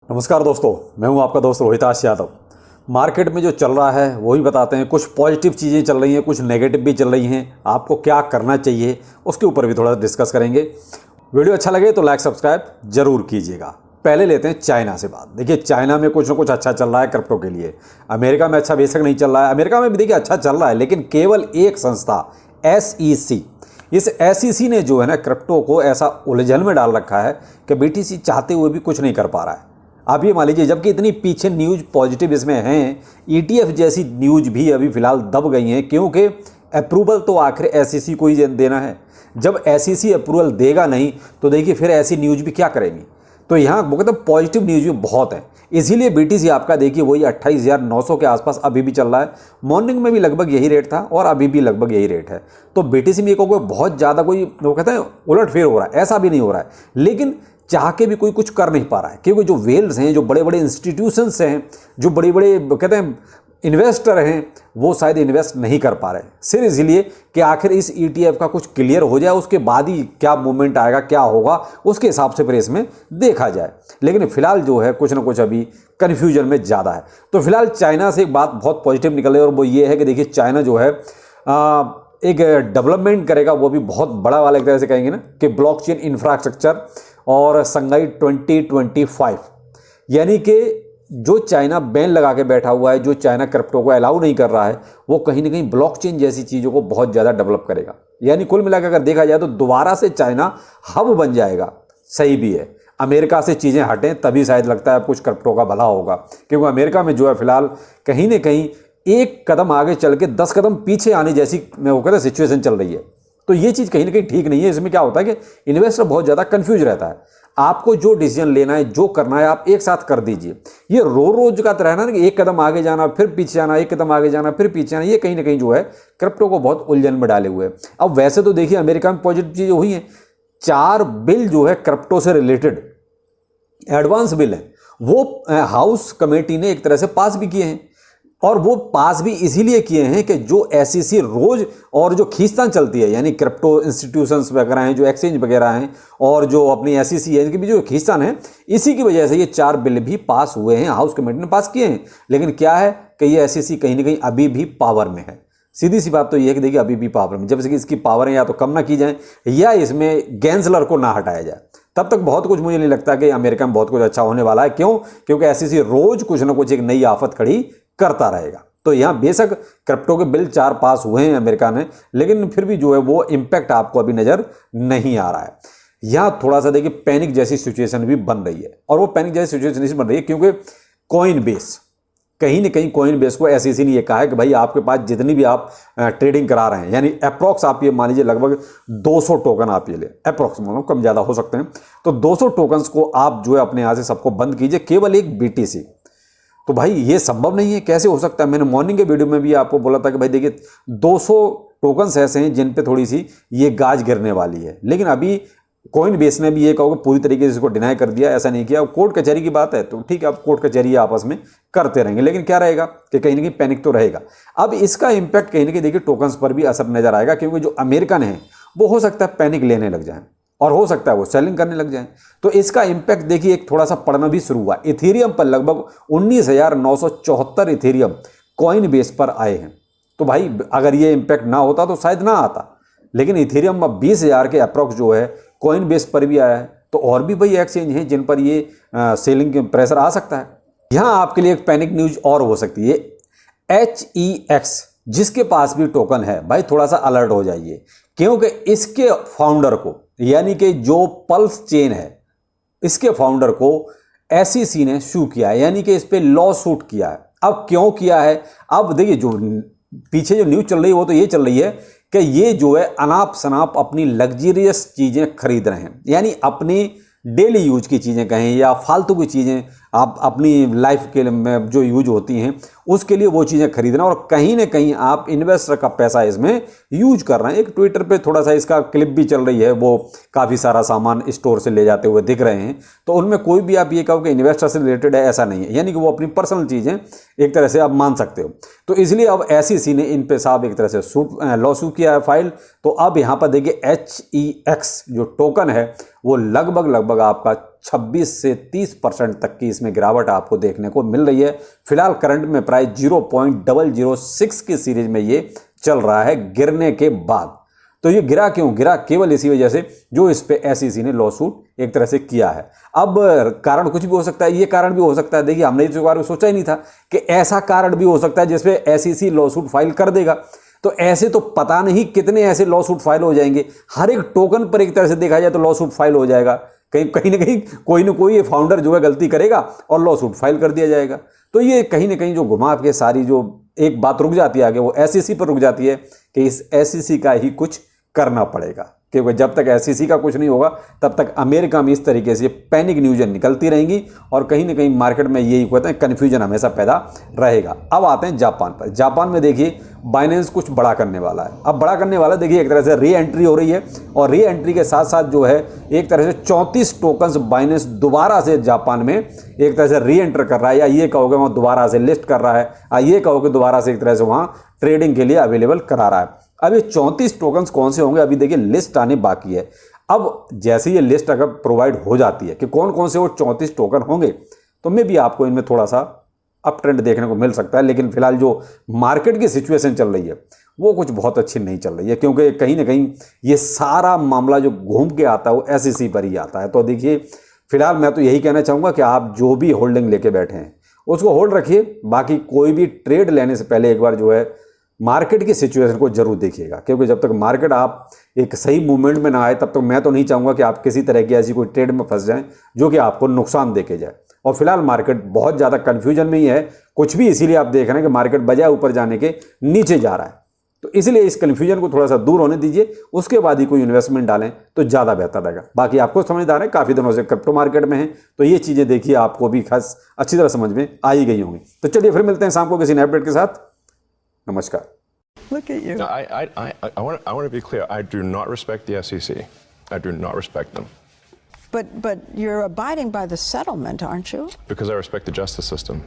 नमस्कार दोस्तों, मैं हूं आपका दोस्त रोहिताश यादव। मार्केट में जो चल रहा है वही बताते हैं। कुछ पॉजिटिव चीज़ें चल रही हैं, कुछ नेगेटिव भी चल रही हैं। आपको क्या करना चाहिए उसके ऊपर भी थोड़ा डिस्कस करेंगे। वीडियो अच्छा लगे तो लाइक सब्सक्राइब जरूर कीजिएगा। पहले लेते हैं चाइना से बात। देखिए, चाइना में कुछ ना कुछ अच्छा चल रहा है क्रिप्टो के लिए। अमेरिका में अच्छा बेशक नहीं चल रहा है, अमेरिका में भी देखिए अच्छा चल रहा है, लेकिन केवल एक संस्था SEC, इस SEC ने जो है ना क्रिप्टो को ऐसा उलझन में डाल रखा है कि BTC चाहते हुए भी कुछ नहीं कर पा रहा है। आप ये मान लीजिए, जबकि इतनी पीछे न्यूज़ पॉजिटिव इसमें हैं, ETF जैसी न्यूज़ भी अभी फिलहाल दब गई हैं, क्योंकि अप्रूवल तो आखिर SEC को ही देना है। जब SEC अप्रूवल देगा नहीं तो देखिए फिर ऐसी न्यूज़ भी क्या करेंगी। तो यहाँ मतलब पॉजिटिव न्यूज़ भी बहुत है, इसीलिए BTC आपका देखिए वही 28,900 के आसपास अभी भी चल रहा है। मॉर्निंग में भी लगभग यही रेट था और अभी भी लगभग यही रेट है। तो BTC में कोई बहुत ज़्यादा कोई वो कहते हैं उलटफेर हो रहा है, ऐसा भी नहीं हो रहा है। लेकिन चाह के भी कोई कुछ कर नहीं पा रहा है, क्योंकि जो वेल्स हैं, जो बड़े बड़े इंस्टीट्यूशंस हैं, जो बड़े बड़े कहते हैं इन्वेस्टर हैं, वो शायद इन्वेस्ट नहीं कर पा रहे। सिर्फ इसलिए कि आखिर इस ETF का कुछ क्लियर हो जाए, उसके बाद ही क्या मूवमेंट आएगा, क्या होगा, उसके हिसाब से फिर इसमें देखा जाए। लेकिन फिलहाल जो है कुछ ना कुछ अभी कन्फ्यूजन में ज़्यादा है। तो फिलहाल चाइना से एक बात बहुत पॉजिटिव निकल रही है, और वो ये है कि देखिए चाइना जो है एक डेवलपमेंट करेगा, वो भी बहुत बड़ा वाला, एक तरह से कहेंगे ना कि ब्लॉकचेन इंफ्रास्ट्रक्चर और संघाई 2025, यानी कि जो चाइना बैन लगा के बैठा हुआ है, जो चाइना क्रिप्टो को अलाउ नहीं कर रहा है, वो कहीं ना कहीं ब्लॉकचेन जैसी चीज़ों को बहुत ज़्यादा डेवलप करेगा। यानी कुल मिलाकर अगर देखा जाए तो दोबारा से चाइना हब बन जाएगा। सही भी है, अमेरिका से चीज़ें हटें तभी शायद लगता है कुछ क्रिप्टो का भला होगा, क्योंकि अमेरिका में जो है फिलहाल कहीं ना कहीं एक कदम आगे चल के 10 कदम पीछे आने जैसी वो कहते हैं सिचुएशन चल रही है। तो ये चीज़ कहीं ना कहीं ठीक नहीं है। इसमें क्या होता है कि इन्वेस्टर बहुत ज़्यादा कंफ्यूज रहता है। आपको जो डिसीजन लेना है, जो करना है, आप एक साथ कर दीजिए। ये रोज का तरह ना कि एक कदम आगे जाना फिर पीछे आना, एक कदम आगे जाना फिर पीछे आना, ये कहीं ना कहीं जो है क्रिप्टो को बहुत उलझन में डाले हुए है। अब वैसे तो देखिए अमेरिका में पॉजिटिव चीज़ें हुई हैं। 4 बिल जो है क्रिप्टो से रिलेटेड एडवांस बिल है, वो हाउस कमेटी ने एक तरह से पास भी किए हैं। और वो पास भी इसीलिए किए हैं कि जो SEC रोज और जो खींचतान चलती है, यानी क्रिप्टो इंस्टीट्यूशंस वगैरह हैं, जो एक्सचेंज वगैरह हैं, और जो अपनी SEC है, इनकी भी जो खींचतान है, इसी की वजह से ये 4 बिल भी पास हुए हैं, हाउस कमेटी ने पास किए हैं। लेकिन क्या है कि ये SEC कहीं ना कहीं अभी भी पावर में है। सीधी सी बात तो ये है कि देखिए अभी भी पावर में, जब से इसकी पावर है या तो कम ना की जाए या इसमें गैंसलर को ना हटाया जाए, तब तक बहुत कुछ मुझे नहीं लगता कि अमेरिका में बहुत कुछ अच्छा होने वाला है। क्यों? क्योंकि SEC रोज कुछ ना कुछ एक नई आफत खड़ी करता रहेगा। तो यहाँ बेशक क्रिप्टो के बिल 4 पास हुए हैं अमेरिका ने, लेकिन फिर भी जो है वो इम्पैक्ट आपको अभी नज़र नहीं आ रहा है। यहाँ थोड़ा सा देखिए पैनिक जैसी सिचुएशन भी बन रही है, और वो पैनिक जैसी सिचुएशन इसलिए बन रही है क्योंकि कॉइन बेस, कहीं ना कहीं कॉइन बेस को SEC ने ये कहा है कि भाई आपके पास जितनी भी आप ट्रेडिंग करा रहे हैं, यानी अप्रॉक्स आप ये मान लीजिए लगभग 200 टोकन आप ये ले, अप्रॉक्स मतलब कम ज़्यादा हो सकते हैं, तो 200 टोकन्स को आप जो है अपने यहाँ से सबको बंद कीजिए, केवल एक BTC। तो भाई ये संभव नहीं है, कैसे हो सकता है? मैंने मॉर्निंग के वीडियो में भी आपको बोला था कि भाई देखिए 200 टोकन्स ऐसे हैं जिन पे थोड़ी सी ये गाज गिरने वाली है, लेकिन अभी कॉइन बेस ने भी ये कहोगे पूरी तरीके से इसको डिनाई कर दिया, ऐसा नहीं किया। कोर्ट कचहरी की बात है तो ठीक है, आप कोर्ट कचहरी आपस में करते रहेंगे, लेकिन क्या रहेगा कि कहीं ना कहीं पैनिक तो रहेगा। अब इसका इंपैक्ट कहीं ना कहीं देखिए टोकन्स पर भी असर नजर आएगा, क्योंकि जो अमेरिकन है वो हो सकता है पैनिक लेने लग जाए, और हो सकता है वो सेलिंग करने लग जाए। तो इसका इंपैक्ट देखिए एक थोड़ा सा पड़ना भी शुरू हुआ। इथेरियम पर लगभग 19,974 इथेरियम कॉइन बेस पर आए हैं। तो भाई अगर ये इंपैक्ट ना होता तो शायद ना आता, लेकिन इथेरियम अब 20,000 के अप्रॉक्स जो है कॉइन बेस पर भी आया है। तो और भी भाई एक्सचेंज हैं जिन पर ये सेलिंग के प्रेशर आ सकता है। यहाँ आपके लिए एक पैनिक न्यूज और हो सकती है। HEX जिसके पास भी टोकन है, भाई थोड़ा सा अलर्ट हो जाइए, क्योंकि इसके फाउंडर को, यानी कि जो पल्स चेन है, इसके फाउंडर को SEC ने सू किया है, यानी कि इस पे लॉ सूट किया है। अब क्यों किया है? अब देखिए जो पीछे जो न्यूज़ चल रही है वो तो ये चल रही है कि ये जो है अनाप शनाप अपनी लग्जरियस चीज़ें खरीद रहे हैं, यानी अपनी डेली यूज की चीज़ें कहें या फालतू की चीज़ें आप अपनी लाइफ के में जो यूज होती हैं उसके लिए वो चीज़ें खरीदना, और कहीं ना कहीं आप इन्वेस्टर का पैसा इसमें यूज कर रहे हैं। एक ट्विटर पे थोड़ा सा इसका क्लिप भी चल रही है, वो काफ़ी सारा सामान स्टोर से ले जाते हुए दिख रहे हैं। तो उनमें कोई भी आप ये कहो कि इन्वेस्टर से रिलेटेड है, ऐसा नहीं है, यानी कि वो अपनी पर्सनल चीज़ें एक तरह से आप मान सकते हो। तो इसलिए अब SEC ने इन पे साहब एक तरह से लॉ सूट किया है फाइल। तो अब यहाँ पर देखिए HEX जो टोकन है वो लगभग आपका 26 से 30% तक की इसमें गिरावट आपको देखने को मिल रही है। फिलहाल करंट में प्राइस 0.006 की सीरीज में ये चल रहा है गिरने के बाद। तो ये गिरा क्यों? गिरा केवल इसी वजह से जो इस पे एसईसी ने लॉ सूट एक तरह से किया है। अब कारण कुछ भी हो सकता है, ये कारण भी हो सकता है। देखिए, हमने इस बारे में सोचा ही नहीं था कि ऐसा कारण भी हो सकता है जिसपे एसईसी लॉ सूट फाइल कर देगा। तो ऐसे तो पता नहीं कितने ऐसे लॉ सूट फाइल हो जाएंगे, हर एक टोकन पर एक तरह से देखा जाए तो लॉ सूट फाइल हो जाएगा। कहीं ना कहीं कोई ना कोई फाउंडर जो है गलती करेगा और लॉ सूट फाइल कर दिया जाएगा। तो ये कहीं ना कहीं जो घुमा के सारी जो एक बात रुक जाती है आगे, वो एसईसी पर रुक जाती है कि इस एसईसी का ही कुछ करना पड़ेगा, क्योंकि जब तक एसईसी का कुछ नहीं होगा तब तक अमेरिका में इस तरीके से पैनिक न्यूज़ें निकलती रहेंगी और कहीं ना कहीं मार्केट में यही कहते हैं कन्फ्यूजन हमेशा पैदा रहेगा। अब आते हैं जापान पर। जापान में देखिए बाइनेंस कुछ बड़ा करने वाला है। अब बड़ा करने वाला देखिए, एक तरह से री एंट्री हो रही है और री एंट्री के साथ साथ जो है एक तरह से 34 टोकन्स बाइनेंस दोबारा से जापान में एक तरह से री एंटर कर रहा है, या ये कहोगे वहाँ दोबारा से लिस्ट कर रहा है, या ये कहोगे दोबारा से एक तरह से वहाँ ट्रेडिंग के लिए अवेलेबल करा रहा है। अब ये 34 टोकन्स कौन से होंगे, अभी देखिए लिस्ट आने बाकी है। अब जैसे ये लिस्ट अगर प्रोवाइड हो जाती है कि कौन कौन से वो 34 टोकन होंगे, तो मे भी आपको इनमें थोड़ा सा अप ट्रेंड देखने को मिल सकता है। लेकिन फिलहाल जो मार्केट की सिचुएशन चल रही है वो कुछ बहुत अच्छी नहीं चल रही है, क्योंकि कहीं ना कहीं ये सारा मामला जो घूम के आता है वो एसईसी पर ही आता है। तो देखिए, फिलहाल मैं तो यही कहना चाहूँगा कि आप जो भी होल्डिंग लेके बैठे हैं उसको होल्ड रखिए। बाकी कोई भी ट्रेड लेने से पहले एक बार जो है मार्केट की सिचुएशन को जरूर देखिएगा, क्योंकि जब तक मार्केट आप एक सही मूवमेंट में ना आए तब तक मैं तो नहीं चाहूँगा कि आप किसी तरह की ऐसी कोई ट्रेड में फंस जाएं जो कि आपको नुकसान देके जाए। और फिलहाल मार्केट बहुत ज़्यादा कन्फ्यूजन में ही है, कुछ भी इसीलिए आप देख रहे हैं कि मार्केट बजाय ऊपर जाने के नीचे जा रहा है। तो इसलिए इस कन्फ्यूजन को थोड़ा सा दूर होने दीजिए, उसके बाद ही कोई इन्वेस्टमेंट डालें तो ज़्यादा बेहतर रहेगा। बाकी आपको समझदार है, काफ़ी दिनों से क्रिप्टो मार्केट में है, तो ये चीज़ें देखिए आपको भी खास अच्छी तरह समझ में आ ही गई होंगी। तो चलिए फिर मिलते हैं शाम को किसी नए अपडेट के साथ। नमस्कार। Look at you. No, I want to be clear. I do not respect the SEC. I do not respect them. But you're abiding by the settlement, aren't you? Because I respect the justice system.